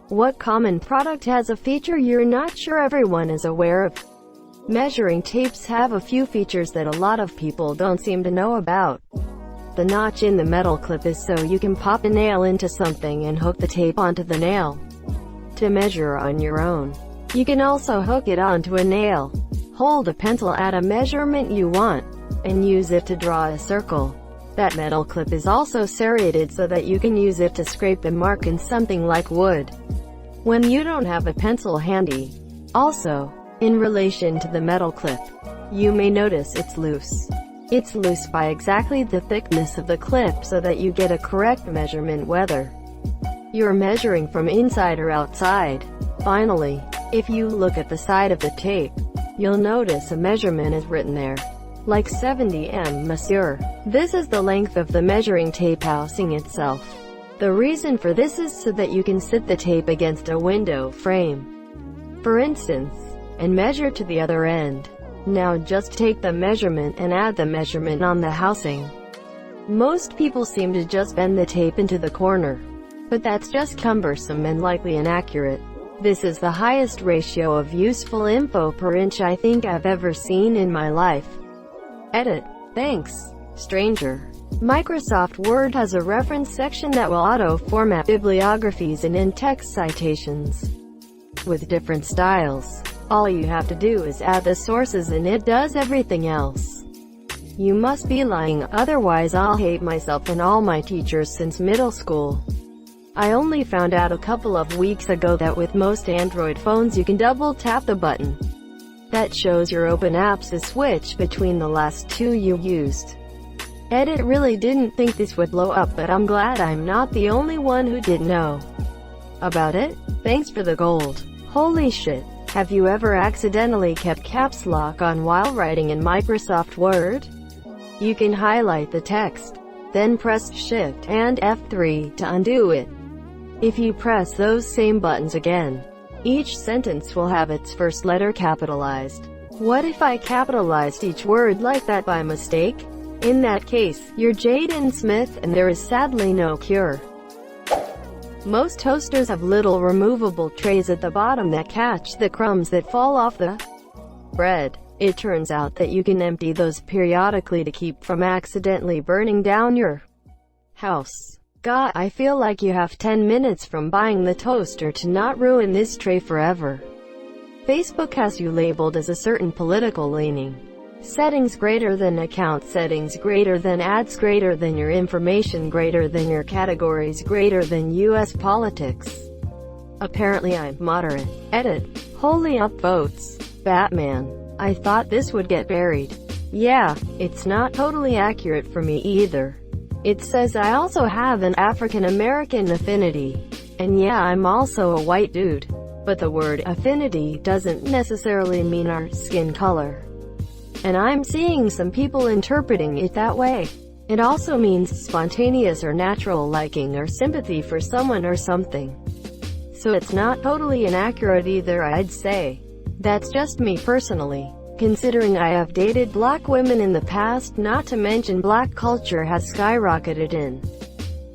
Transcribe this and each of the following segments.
What common product has a feature you're not sure everyone is aware of? Measuring tapes have a few features that a lot of people don't seem to know about. The notch in the metal clip is so you can pop a nail into something and hook the tape onto the nail to measure on your own. You can also hook it onto a nail, hold a pencil at a measurement you want, and use it to draw a circle. That metal clip is also serrated so that you can use it to scrape a mark in something like wood when you don't have a pencil handy. Also, in relation to the metal clip, you may notice it's loose. It's loose by exactly the thickness of the clip so that you get a correct measurement whether you're measuring from inside or outside. Finally, if you look at the side of the tape, you'll notice a measurement is written there, like 70 monsieur. This is the length of the measuring tape housing itself. The reason for this is so that you can sit the tape against a window frame, for instance, and measure to the other end. Now just take the measurement and add the measurement on the housing. Most people seem to just bend the tape into the corner, but that's just cumbersome and likely inaccurate. This is the highest ratio of useful info per inch I think I've ever seen in my life. Edit. Thanks, stranger. Microsoft Word has a reference section that will auto-format bibliographies and in-text citations with different styles. All you have to do is add the sources and it does everything else. You must be lying, otherwise I'll hate myself and all my teachers since middle school. I only found out a couple of weeks ago that with most Android phones you can double-tap the button that shows your open apps to switch between the last two you used. Edit really didn't think this would blow up, but I'm glad I'm not the only one who didn't know about it. Thanks for the gold. Holy shit. Have you ever accidentally kept caps lock on while writing in Microsoft Word? You can highlight the text, then press Shift and F3 to undo it. If you press those same buttons again, each sentence will have its first letter capitalized. What if I capitalized each word like that by mistake? In that case, you're Jaden Smith and there is sadly no cure. Most toasters have little removable trays at the bottom that catch the crumbs that fall off the bread. It turns out that you can empty those periodically to keep from accidentally burning down your house. God, I feel like you have 10 minutes from buying the toaster to not ruin this tray forever. Facebook has you labeled as a certain political leaning. Settings greater than account settings greater than ads greater than your information greater than your categories greater than US politics. Apparently I'm moderate. Edit. Holy upvotes. Batman. I thought this would get buried. Yeah, it's not totally accurate for me either. It says I also have an African American affinity. And yeah, I'm also a white dude. But the word affinity doesn't necessarily mean our skin color. And I'm seeing some people interpreting it that way. It also means spontaneous or natural liking or sympathy for someone or something. So it's not totally inaccurate either, I'd say. That's just me personally. Considering I have dated black women in the past, not to mention black culture has skyrocketed in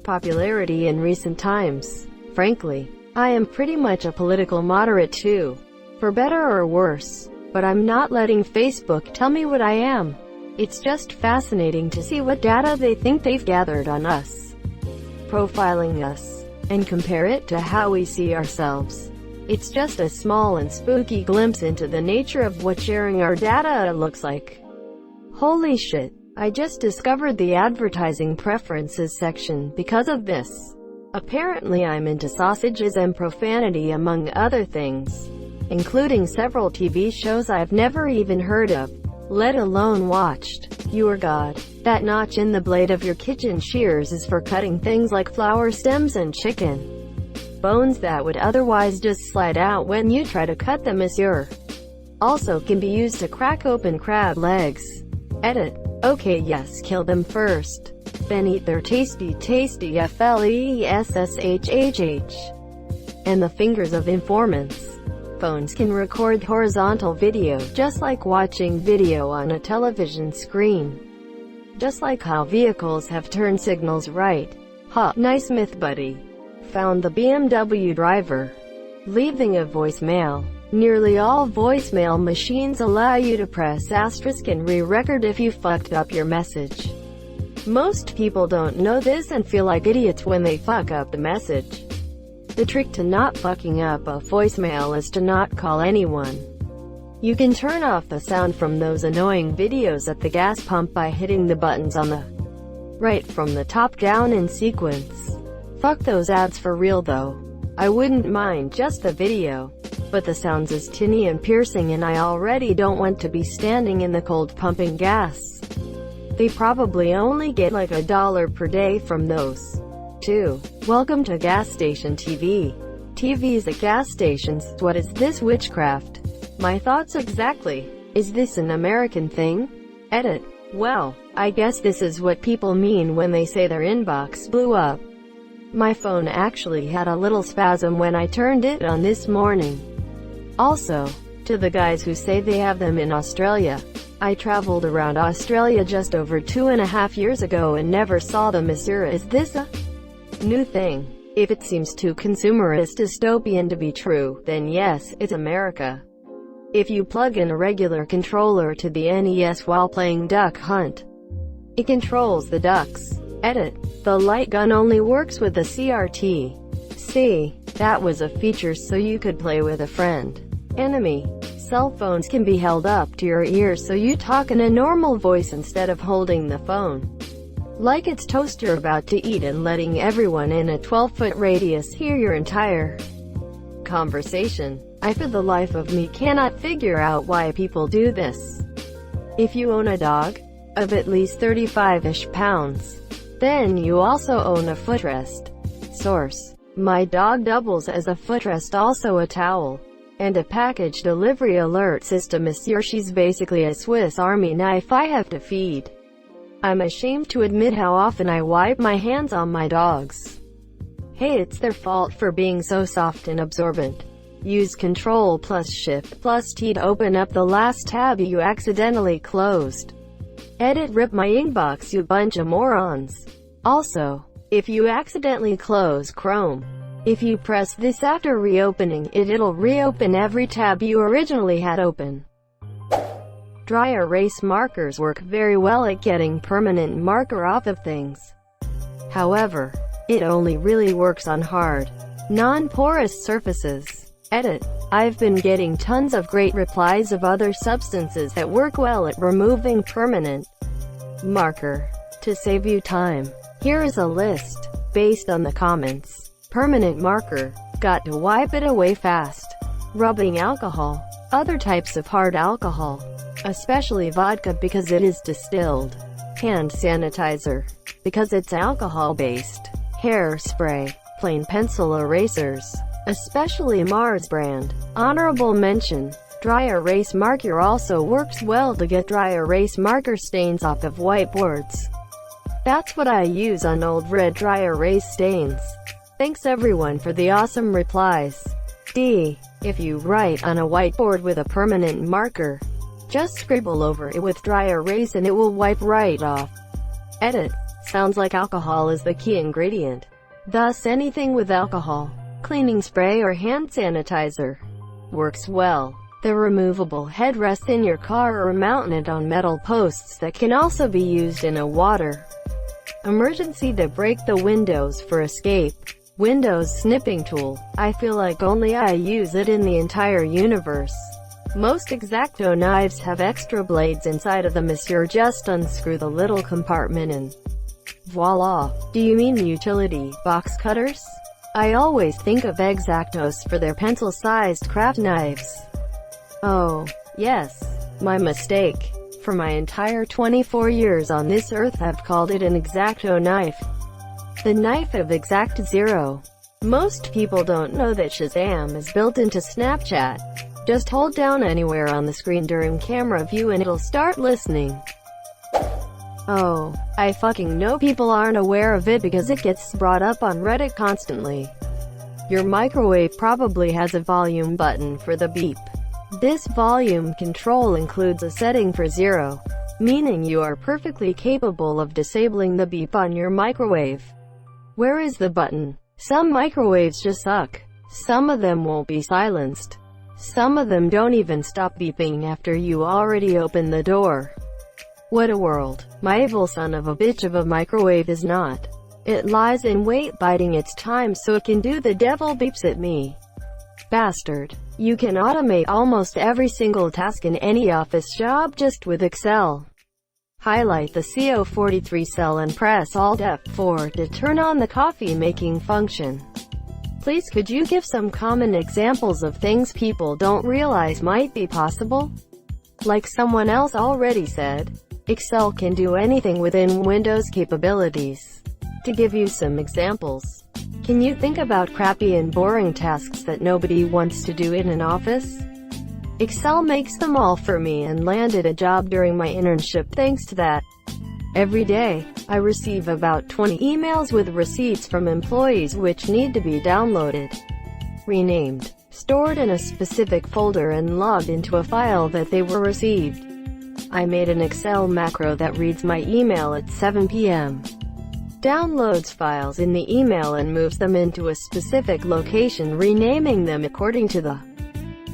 popularity in recent times. Frankly, I am pretty much a political moderate too. For better or worse. But I'm not letting Facebook tell me what I am. It's just fascinating to see what data they think they've gathered on us, profiling us, and compare it to how we see ourselves. It's just a small and spooky glimpse into the nature of what sharing our data looks like. Holy shit, I just discovered the advertising preferences section because of this. Apparently I'm into sausages and profanity among other things, including several TV shows I've never even heard of, let alone watched. Your God, that notch in the blade of your kitchen shears is for cutting things like flower stems and chicken bones that would otherwise just slide out when you try to cut them, monsieur. Also can be used to crack open crab legs. Edit. Okay, yes, kill them first, then eat their tasty FLESSHHH. And the fingers of informants. Phones can record horizontal video, just like watching video on a television screen. Just like how vehicles have turn signals right. Huh, nice myth, buddy. Found the BMW driver. Leaving a voicemail. Nearly all voicemail machines allow you to press asterisk and re-record if you fucked up your message. Most people don't know this and feel like idiots when they fuck up the message. The trick to not fucking up a voicemail is to not call anyone. You can turn off the sound from those annoying videos at the gas pump by hitting the buttons on the right from the top down in sequence. Fuck those ads for real though. I wouldn't mind just the video, but the sounds is tinny and piercing and I already don't want to be standing in the cold pumping gas. They probably only get like $1 per day from those. 2. Welcome to gas station TV. TVs at gas stations, what is this witchcraft? My thoughts exactly. Is this an American thing? Edit. Well, I guess this is what people mean when they say their inbox blew up. My phone actually had a little spasm when I turned it on this morning. Also, to the guys who say they have them in Australia, I traveled around Australia just over 2.5 years ago and never saw them. Is this a new thing? If it seems too consumerist dystopian to be true, then yes, it's America. If you plug in a regular controller to the NES while playing Duck Hunt, it controls the ducks. Edit. The light gun only works with the CRT. See, that was a feature so you could play with a friend. Enemy. Cell phones can be held up to your ears so you talk in a normal voice instead of holding the phone like it's toast you're about to eat and letting everyone in a 12-foot radius hear your entire conversation. I for the life of me cannot figure out why people do this. If you own a dog of at least 35-ish pounds, then you also own a footrest. Source. My dog doubles as a footrest, also a towel, and a package delivery alert system. She's basically a Swiss Army knife I have to feed. I'm ashamed to admit how often I wipe my hands on my dogs. Hey, it's their fault for being so soft and absorbent. Use Ctrl plus Shift plus T to open up the last tab you accidentally closed. Edit. Rip my inbox, you bunch of morons. Also, if you accidentally close Chrome, if you press this after reopening it, it'll reopen every tab you originally had open. Dry erase markers work very well at getting permanent marker off of things. However, it only really works on hard, non-porous surfaces. Edit. I've been getting tons of great replies of other substances that work well at removing permanent marker. To save you time, here is a list, based on the comments. Permanent marker. Got to wipe it away fast. Rubbing alcohol. Other types of hard alcohol, especially vodka because it is distilled. Hand sanitizer, because it's alcohol-based. Hairspray. Plain pencil erasers, especially Mars brand. Honorable mention. Dry erase marker also works well to get dry erase marker stains off of whiteboards. That's what I use on old red dry erase stains. Thanks everyone for the awesome replies. D. If you write on a whiteboard with a permanent marker, just scribble over it with dry erase and it will wipe right off. Edit. Sounds like alcohol is the key ingredient. Thus anything with alcohol, cleaning spray or hand sanitizer, works well. The removable headrests in your car are mounted on metal posts that can also be used in a water emergency to break the windows for escape. Windows snipping tool. I feel like only I use it in the entire universe. Most X-Acto knives have extra blades inside of them. You just unscrew the little compartment and voila. Do you mean utility box cutters? I always think of X-Actos for their pencil-sized craft knives. Oh, yes, my mistake. For my entire 24 years on this earth I've called it an X-Acto knife. The knife of Exact Zero. Most people don't know that Shazam is built into Snapchat. Just hold down anywhere on the screen during camera view and it'll start listening. Oh, I fucking know people aren't aware of it because it gets brought up on Reddit constantly. Your microwave probably has a volume button for the beep. This volume control includes a setting for 0, meaning you are perfectly capable of disabling the beep on your microwave. Where is the button? Some microwaves just suck. Some of them won't be silenced. Some of them don't even stop beeping after you already open the door. What a world. My evil son of a bitch of a microwave is not. It lies in wait biding its time so it can do the devil beeps at me. Bastard. You can automate almost every single task in any office job just with Excel. Highlight the CO43 cell and press Alt F4 to turn on the coffee making function. Please could you give some common examples of things people don't realize might be possible? Like someone else already said, Excel can do anything within Windows capabilities. To give you some examples, can you think about crappy and boring tasks that nobody wants to do in an office? Excel makes them all for me and landed a job during my internship thanks to that. Every day, I receive about 20 emails with receipts from employees which need to be downloaded, renamed, stored in a specific folder and logged into a file that they were received. I made an Excel macro that reads my email at 7 p.m. downloads files in the email and moves them into a specific location, renaming them according to the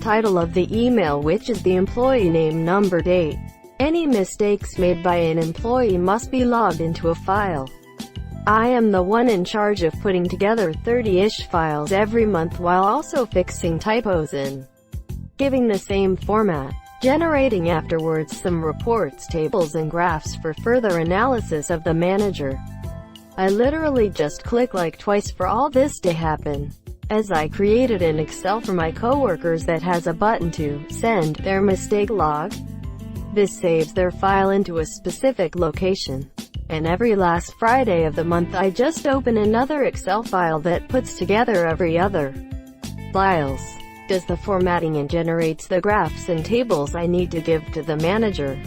title of the email, which is the employee name, number, date. Any mistakes made by an employee must be logged into a file. I am the one in charge of putting together 30-ish files every month while also fixing typos and giving the same format, generating afterwards some reports, tables and graphs for further analysis of the manager. I literally just click like twice for all this to happen, as I created an Excel for my coworkers that has a button to send their mistake log. This saves their file into a specific location, and every last Friday of the month I just open another Excel file that puts together every other files, does the formatting and generates the graphs and tables I need to give to the manager.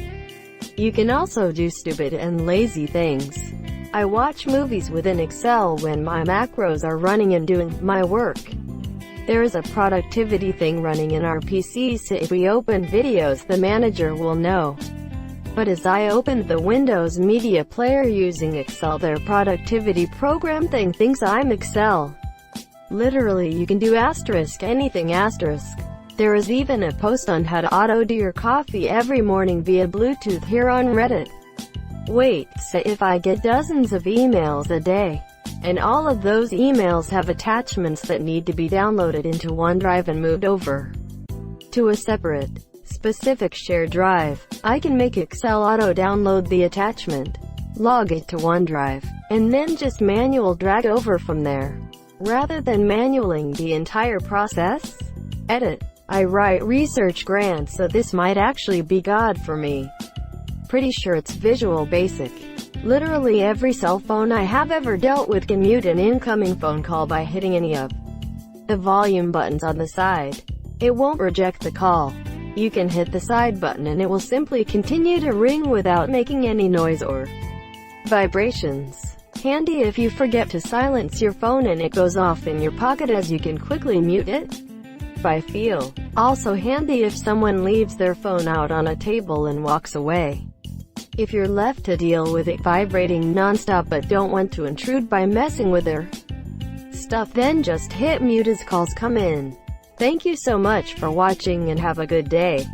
You can also do stupid and lazy things. I watch movies within Excel when my macros are running and doing my work. There is a productivity thing running in our PCs, so if we open videos the manager will know. But as I opened the Windows Media Player using Excel, their productivity program thing thinks I'm Excel. Literally you can do asterisk anything asterisk. There is even a post on how to auto-do your coffee every morning via Bluetooth here on Reddit. Wait, say if I get dozens of emails a day, and all of those emails have attachments that need to be downloaded into OneDrive and moved over to a separate, specific shared drive, I can make Excel auto-download the attachment, log it to OneDrive, and then just manual drag over from there, rather than manualing the entire process. Edit. I write research grants, so this might actually be God for me. Pretty sure it's Visual Basic. Literally every cell phone I have ever dealt with can mute an incoming phone call by hitting any of the volume buttons on the side. It won't reject the call. You can hit the side button and it will simply continue to ring without making any noise or vibrations. Handy if you forget to silence your phone and it goes off in your pocket, as you can quickly mute it by feel. Also handy if someone leaves their phone out on a table and walks away. If you're left to deal with it vibrating nonstop but don't want to intrude by messing with their stuff, then just hit mute as calls come in. Thank you so much for watching and have a good day.